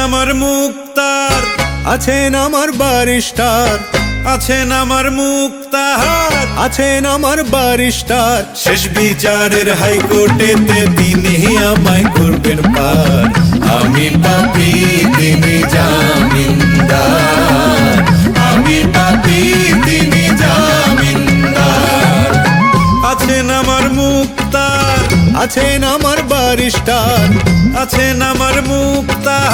আমার মুক্তার, আছেন আমার ব্যারিস্টার, আছেন আমার মুক্তার, আছেন আমার ব্যারিস্টার। শেষ বিচারের হাইকোর্টেতে তিনি আমায় করবেন পার। আমি পাপী তিনি জামিনদার, আমি পাপী তিনি জামিনদার। আছেন আমার মুক্তার, আছেন আমার ব্যারিস্টার, আছেন আমার মুক্তার,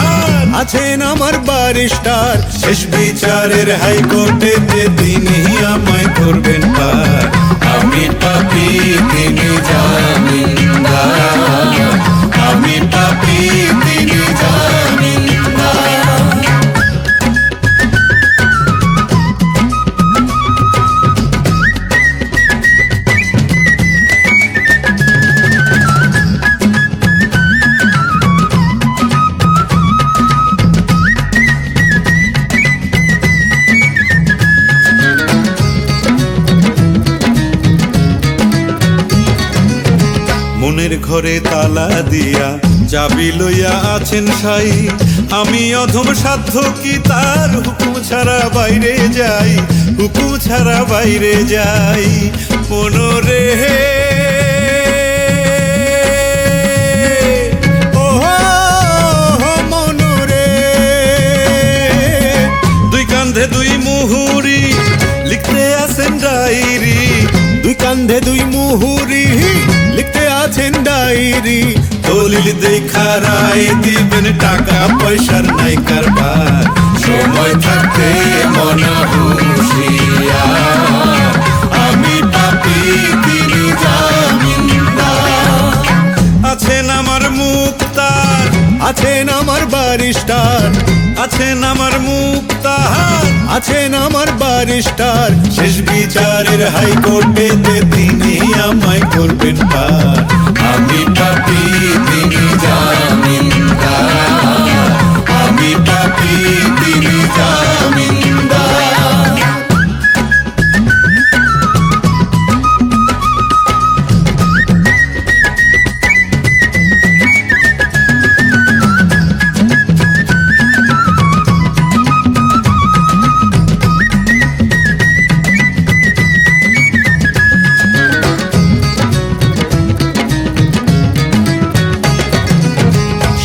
আছেন আমার ব্যারিস্টার। শেষ বিচারের হাইকোর্টেতে তিনি আমায় করবেন পার। আমি পাপী তিনি জামিনদার, আমি পাপী তিনি জামিনদার। মনের ঘরে তালা দিয়া চাবি লইয়া আছেন সাই। আমি অধম সাধ্য কি তার হুকুম ছাড়া বাইরে যাই, হুকুম ছাড়া বাইরে যাই। মনরে ও মনরে, দুই কান্ধে দুই মুহুরি লিখতে আছেন ডায়েরি, দুই কান্ধে দুই মুহুরি লিখতে আছেন ডায়েরি। দলিল দেখা রায় দিবেন, টাকা পয়সার নাই কারবার। সময় থাকতে মন হুঁশিয়ার, আমি পাপী তিনি জামিনদার। আছেন আমার মুক্তার, আছেন আমার ব্যারিস্টার, আছেন আমার মুক্তার, আছেন আমার ব্যারিস্টার। শেষ বিচারের হাইকোর্টেতে তিনি আমায় করবেন পার। আমি পাপী তিনি জামিনদার, আমি পাপী তিনি জামিনদার।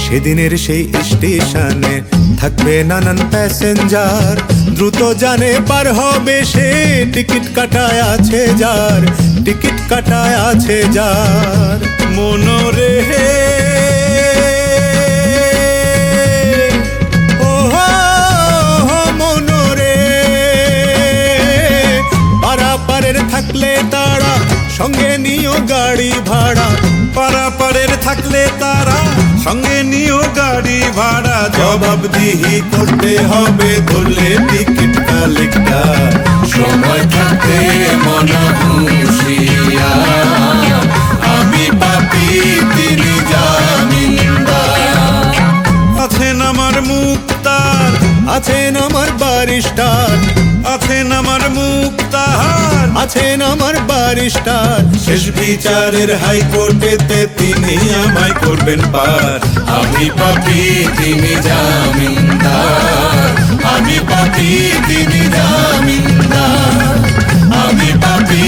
সেদিনের সেই স্টেশনে থাকবে নানান প্যাসেঞ্জার, দ্রুত জানে পার হবে সে, টিকিট কাটায় আছে যার, টিকিট কাটায় আছে যার। মনরে ও মনরে, পারাপারের থাকলে তারা সঙ্গে নিও গাড়ি ভাড়া, পারাপারের থাকলে তারা সঙ্গে নিও গাড়ি ভাড়া। জবাবদিহি করতে হবে ধরলে টিকিট কালেক্টর। সময় থাকতে মন হুঁশিয়ার, আমি পাপী তিনি জামিনদার। আছেন আমার মুক্তার, আছেন আমার ব্যারিস্টার, আছেন আমার মুক্তার, আছেন আমার ব্যারিস্টার। শেষ বিচারের হাইকোর্টেতে তিনি আমায় করবেন পার। আমি পাপী তিনি জামিনদার, আমি পাপী তিনি জামিনদার, আমি পাপী।